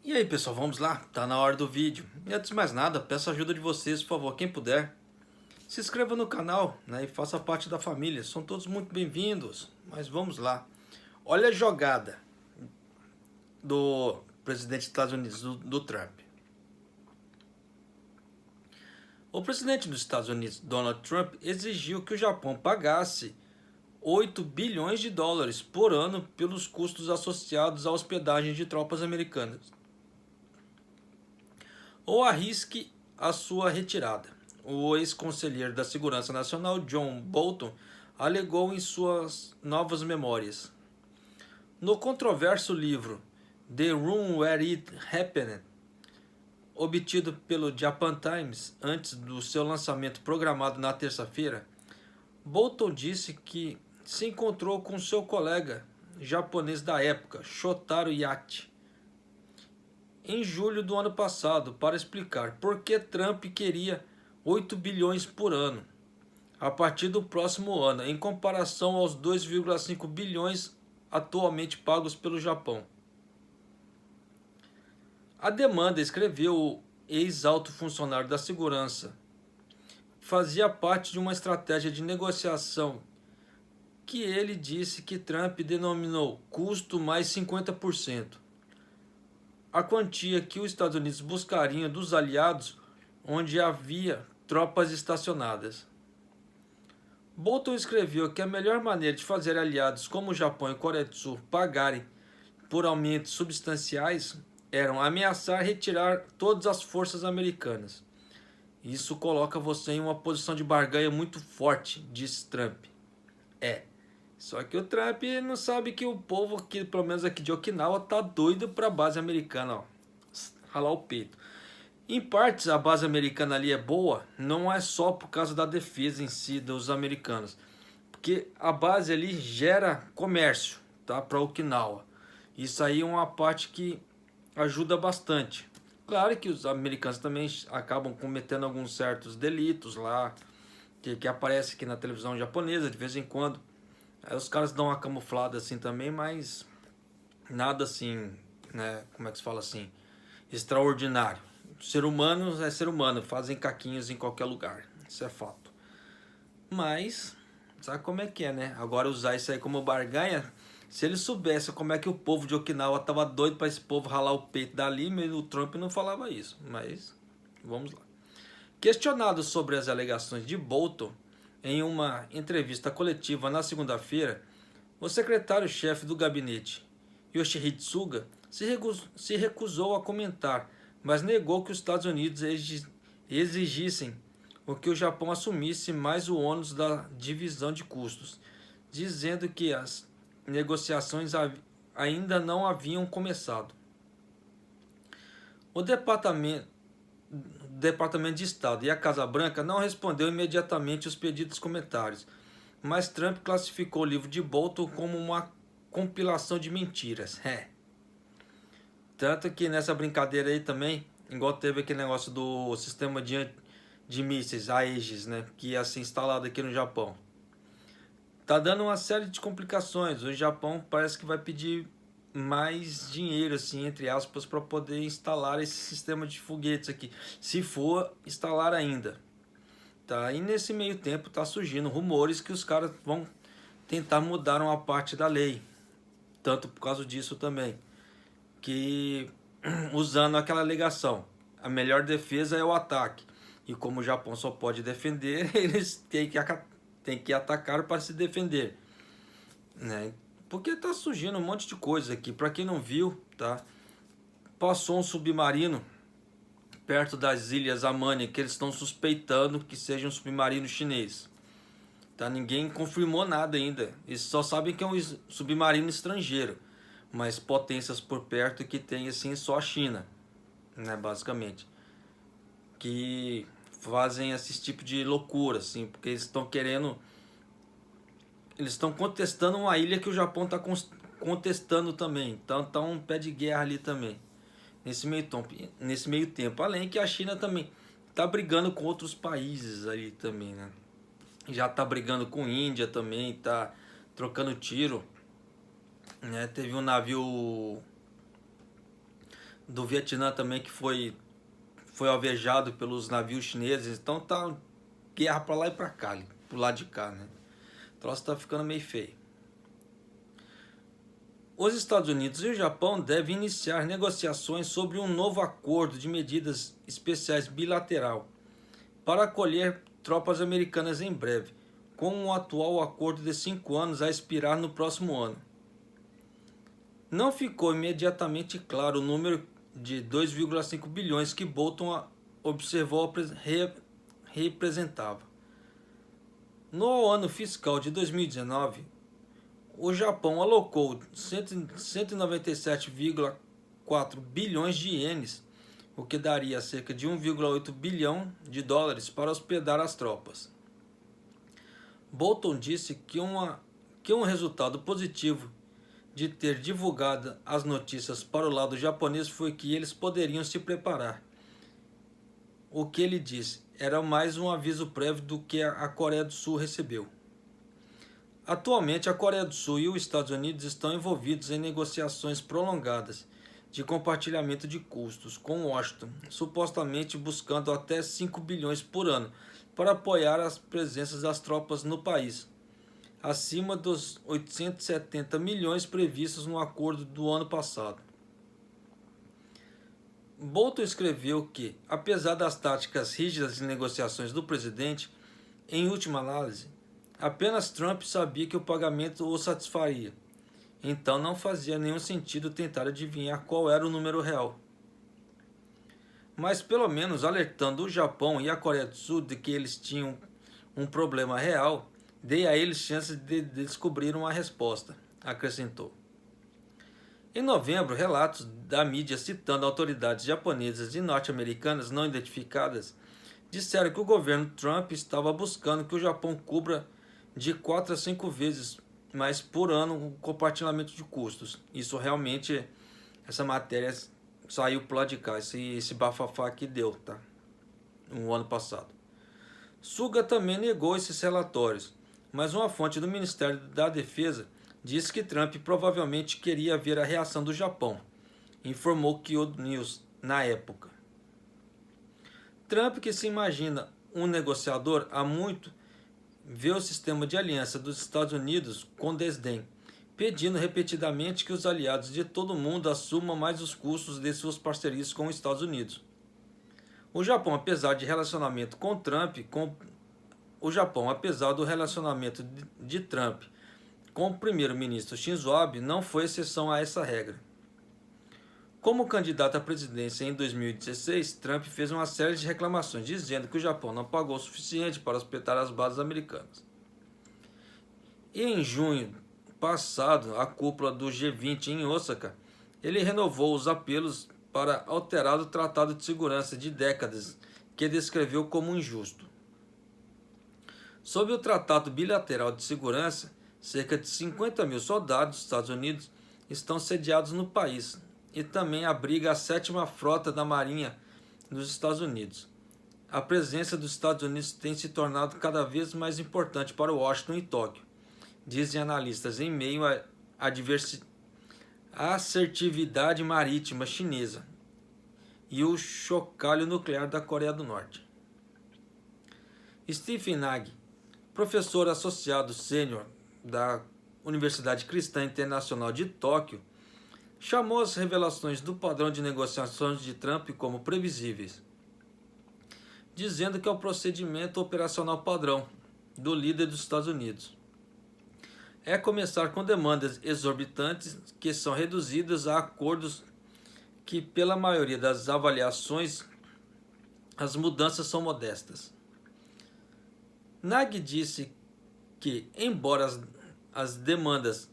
E aí pessoal, vamos lá? Tá na hora do vídeo. E antes de mais nada, peço a ajuda de vocês, por favor, quem puder. Se inscreva no canal, né, e faça parte da família. São todos muito bem-vindos. Mas vamos lá. Olha a jogada do presidente dos Estados Unidos, do Trump. O presidente dos Estados Unidos, Donald Trump, exigiu que o Japão pagasse 8 bilhões de dólares por ano pelos custos associados à hospedagem de tropas americanas, ou arrisque a sua retirada. O ex-conselheiro da Segurança Nacional, John Bolton, alegou em suas novas memórias. No controverso livro The Room Where It Happened, obtido pelo Japan Times antes do seu lançamento programado na terça-feira, Bolton disse que se encontrou com seu colega japonês da época, Shotaro Yati, em julho do ano passado para explicar por que Trump queria 8 bilhões por ano a partir do próximo ano, em comparação aos 2,5 bilhões atualmente pagos pelo Japão. A demanda, escreveu o ex-alto funcionário da segurança, fazia parte de uma estratégia de negociação que ele disse que Trump denominou custo mais 50%. A quantia que os Estados Unidos buscariam dos aliados onde havia tropas estacionadas. Bolton escreveu que a melhor maneira de fazer aliados como o Japão e Coreia do Sul pagarem por aumentos substanciais eram ameaçar retirar todas as forças americanas. Isso coloca você em uma posição de barganha muito forte, disse Trump. Só que o Trump não sabe que o povo aqui, pelo menos aqui de Okinawa, tá doido pra base americana, ó. Ralar o peito. Em partes, a base americana ali é boa, não é só por causa da defesa em si dos americanos, porque a base ali gera comércio, tá, para Okinawa. Isso aí é uma parte que ajuda bastante. Claro que os americanos também acabam cometendo alguns certos delitos lá, que aparece aqui na televisão japonesa de vez em quando. Aí os caras dão uma camuflada assim também, mas nada assim, né, como é que se fala assim, extraordinário. Ser humano é ser humano, fazem caquinhos em qualquer lugar, isso é fato. Mas, sabe como é que é, né? Agora usar isso aí como barganha, se ele soubesse como é que o povo de Okinawa tava doido para esse povo ralar o peito dali, o Trump não falava isso, mas vamos lá. Questionado sobre as alegações de Bolton em uma entrevista coletiva na segunda-feira, o secretário-chefe do gabinete, Yoshihide Suga, se recusou a comentar, mas negou que os Estados Unidos exigissem o que o Japão assumisse mais o ônus da divisão de custos, dizendo que as negociações ainda não haviam começado. O Departamento de Estado e a Casa Branca não respondeu imediatamente os pedidos comentários, mas Trump classificou o livro de Bolton como uma compilação de mentiras. Tanto que nessa brincadeira aí também, igual teve aquele negócio do sistema de mísseis, Aegis, né, que ia ser instalado aqui no Japão. Tá dando uma série de complicações. O Japão parece que vai pedir mais dinheiro, assim, entre aspas, para poder instalar esse sistema de foguetes aqui, se for instalar ainda. Tá? E nesse meio tempo tá surgindo rumores que os caras vão tentar mudar uma parte da lei, tanto por causa disso também, que usando aquela alegação, a melhor defesa é o ataque. E como o Japão só pode defender, eles têm que atacar para se defender, né? Porque tá surgindo um monte de coisa aqui. Para quem não viu, tá? Passou um submarino perto das ilhas Amani que eles estão suspeitando que seja um submarino chinês. Tá? Ninguém confirmou nada ainda. Eles só sabem que é um submarino estrangeiro, mas potências por perto que tem assim só a China, né, basicamente, que fazem esse tipo de loucura assim, porque eles estão contestando uma ilha que o Japão está contestando também. Então tá um pé de guerra ali também. Nesse meio tempo. Além que a China também tá brigando com outros países ali também, né? Já tá brigando com a Índia também, tá trocando tiro, né? Teve um navio do Vietnã também, que foi alvejado pelos navios chineses. Então tá guerra para lá e para cá, pro lado de cá, né? O troço tá ficando meio feio. Os Estados Unidos e o Japão devem iniciar negociações sobre um novo acordo de medidas especiais bilateral para acolher tropas americanas em breve, com o atual acordo de 5 anos a expirar no próximo ano. Não ficou imediatamente claro o número de 2,5 bilhões que Bolton observou representava. No ano fiscal de 2019, o Japão alocou 197,4 bilhões de ienes, o que daria cerca de 1,8 bilhão de dólares para hospedar as tropas. Bolton disse que um resultado positivo de ter divulgado as notícias para o lado japonês foi que eles poderiam se preparar. O que ele disse era mais um aviso prévio do que a Coreia do Sul recebeu. Atualmente, a Coreia do Sul e os Estados Unidos estão envolvidos em negociações prolongadas de compartilhamento de custos com Washington, supostamente buscando até 5 bilhões por ano para apoiar as presenças das tropas no país, acima dos 870 milhões previstos no acordo do ano passado. Bolton escreveu que, apesar das táticas rígidas de negociações do presidente, em última análise, apenas Trump sabia que o pagamento o satisfaria, então não fazia nenhum sentido tentar adivinhar qual era o número real. Mas pelo menos alertando o Japão e a Coreia do Sul de que eles tinham um problema real, dei a eles chances de descobrir uma resposta, acrescentou. Em novembro, relatos da mídia citando autoridades japonesas e norte-americanas não identificadas disseram que o governo Trump estava buscando que o Japão cubra de 4 a 5 vezes mais por ano o compartilhamento de custos. Isso realmente, essa matéria saiu pro lado de cá, esse bafafá que deu, tá? No ano passado. Suga também negou esses relatórios, mas uma fonte do Ministério da Defesa disse que Trump provavelmente queria ver a reação do Japão, informou Kyodo News na época. Trump, que se imagina um negociador há muito, vê o sistema de aliança dos Estados Unidos com desdém, pedindo repetidamente que os aliados de todo o mundo assumam mais os custos de suas parcerias com os Estados Unidos. O Japão, apesar do relacionamento de Trump com o primeiro-ministro Shinzo Abe, não foi exceção a essa regra. Como candidato à presidência em 2016, Trump fez uma série de reclamações, dizendo que o Japão não pagou o suficiente para hospedar as bases americanas. E em junho passado, a cúpula do G20 em Osaka, ele renovou os apelos para alterar o Tratado de Segurança de décadas, que descreveu como injusto. Sob o Tratado Bilateral de Segurança, cerca de 50 mil soldados dos Estados Unidos estão sediados no país e também abriga a 7ª Frota da Marinha dos Estados Unidos. A presença dos Estados Unidos tem se tornado cada vez mais importante para Washington e Tóquio, dizem analistas, em meio à assertividade marítima chinesa e o chocalho nuclear da Coreia do Norte. Stephen Nagy, professor associado sênior da Universidade Cristã Internacional de Tóquio, chamou as revelações do padrão de negociações de Trump como previsíveis, dizendo que é o procedimento operacional padrão do líder dos Estados Unidos. É começar com demandas exorbitantes que são reduzidas a acordos que, pela maioria das avaliações, as mudanças são modestas. Nagy disse que, embora as demandas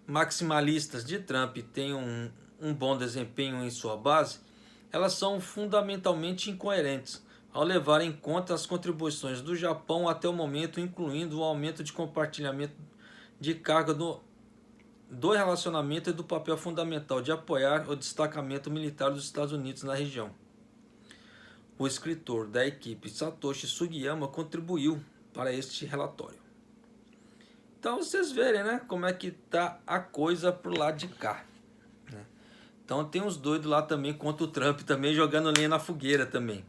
maximalistas de Trump tenham um bom desempenho em sua base, elas são fundamentalmente incoerentes ao levar em conta as contribuições do Japão até o momento, incluindo o aumento de compartilhamento de carga do relacionamento e do papel fundamental de apoiar o destacamento militar dos Estados Unidos na região. O escritor da equipe Satoshi Sugiyama contribuiu para este relatório. Então vocês verem, né, como é que tá a coisa pro lado de cá, né? Então tem uns doidos lá também contra o Trump, também jogando lenha na fogueira também.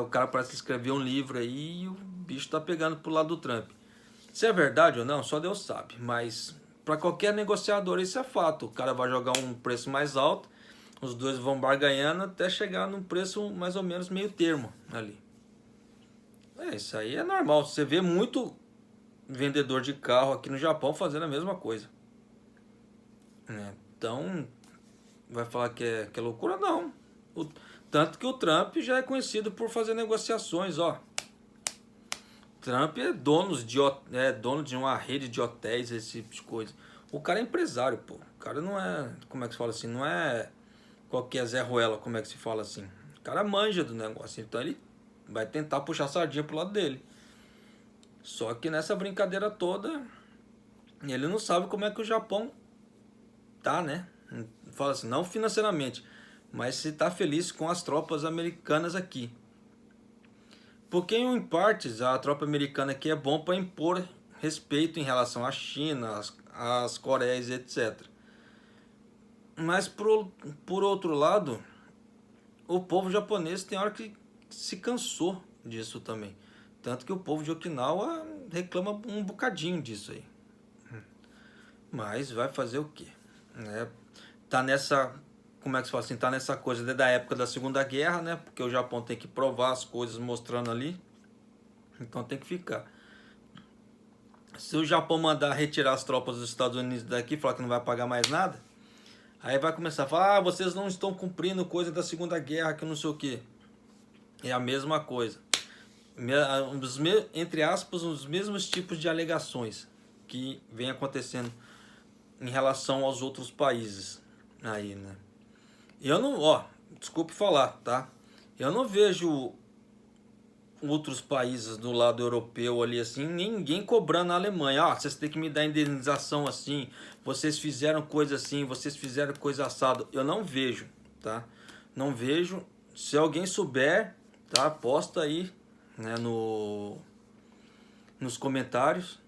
O cara parece que escreveu um livro aí e o bicho tá pegando pro lado do Trump. Se é verdade ou não, só Deus sabe. Mas para qualquer negociador isso é fato. O cara vai jogar um preço mais alto, os dois vão barganhando até chegar num preço mais ou menos meio termo ali. Isso aí é normal. Você vê muito vendedor de carro aqui no Japão fazendo a mesma coisa. Então, vai falar que é loucura? Não. Tanto que o Trump já é conhecido por fazer negociações, ó. Trump é dono de uma rede de hotéis, esse tipo de coisa. O cara é empresário, pô. O cara não é, como é que se fala assim, não é qualquer Zé Ruela, como é que se fala assim. O cara manja do negócio, então ele vai tentar puxar a sardinha pro lado dele. Só que nessa brincadeira toda, ele não sabe como é que o Japão tá, né? Fala assim, não financeiramente, mas se tá feliz com as tropas americanas aqui. Porque em partes a tropa americana aqui é bom para impor respeito em relação à China, às Coreias, etc. Mas por outro lado, o povo japonês tem hora que se cansou disso também. Tanto que o povo de Okinawa reclama um bocadinho disso aí. Mas vai fazer o quê? Tá nessa, como é que se fala assim, tá nessa coisa da época da Segunda Guerra, né? Porque o Japão tem que provar as coisas mostrando ali. Então tem que ficar. Se o Japão mandar retirar as tropas dos Estados Unidos daqui, falar que não vai pagar mais nada, aí vai começar a falar, ah, vocês não estão cumprindo coisa da Segunda Guerra, que não sei o que. É a mesma coisa. Entre aspas, os mesmos tipos de alegações que vem acontecendo em relação aos outros países aí, né? Eu não, desculpe falar, tá? Eu não vejo outros países do lado europeu ali assim, ninguém cobrando a Alemanha. Vocês têm que me dar indenização assim, vocês fizeram coisa assim, vocês fizeram coisa assado. Eu não vejo, tá? Não vejo. Se alguém souber, tá? Posta aí, né, nos comentários,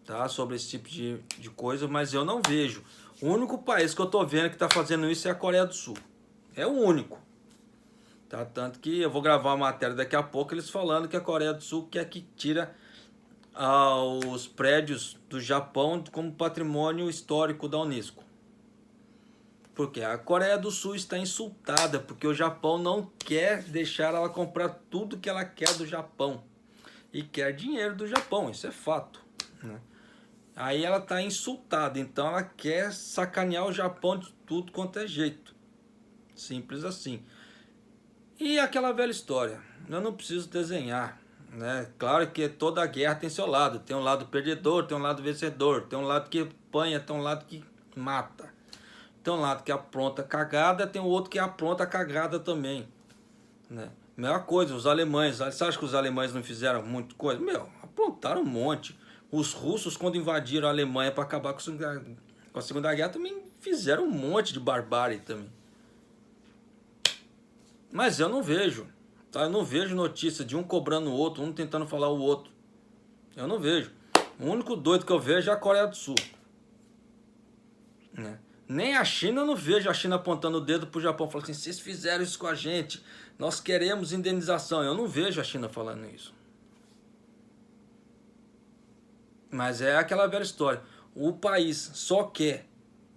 tá? Sobre esse tipo de coisa, mas eu não vejo. O único país que eu tô vendo que tá fazendo isso é a Coreia do Sul. É o único. Tá? Tanto que eu vou gravar uma matéria daqui a pouco eles falando que a Coreia do Sul quer que tira os prédios do Japão como patrimônio histórico da Unesco. Porque a Coreia do Sul está insultada porque o Japão não quer deixar ela comprar tudo que ela quer do Japão. E quer dinheiro do Japão, isso é fato, né? Aí ela está insultada, então ela quer sacanear o Japão de tudo quanto é jeito. Simples assim. E aquela velha história, eu não preciso desenhar, né? Claro que toda guerra tem seu lado, tem um lado perdedor, tem um lado vencedor, tem um lado que apanha, tem um lado que mata. Tem um lado que apronta cagada, tem o outro que apronta cagada também, né? Mesma coisa, os alemães, você acha que os alemães não fizeram muita coisa? Aprontaram um monte. Os russos, quando invadiram a Alemanha para acabar com a Segunda Guerra, também fizeram um monte de barbárie também. Mas eu não vejo, tá? Eu não vejo notícia de um cobrando o outro, um tentando falar o outro. Eu não vejo. O único doido que eu vejo é a Coreia do Sul, né? Nem a China eu não vejo a China apontando o dedo pro Japão, falando assim, vocês fizeram isso com a gente, nós queremos indenização. Eu não vejo a China falando isso. Mas é aquela velha história. O país só quer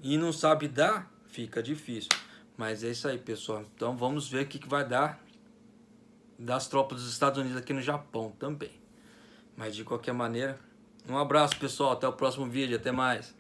e não sabe dar, fica difícil. Mas é isso aí, pessoal. Então vamos ver o que vai dar das tropas dos Estados Unidos aqui no Japão também. Mas de qualquer maneira, um abraço, pessoal. Até o próximo vídeo. Até mais.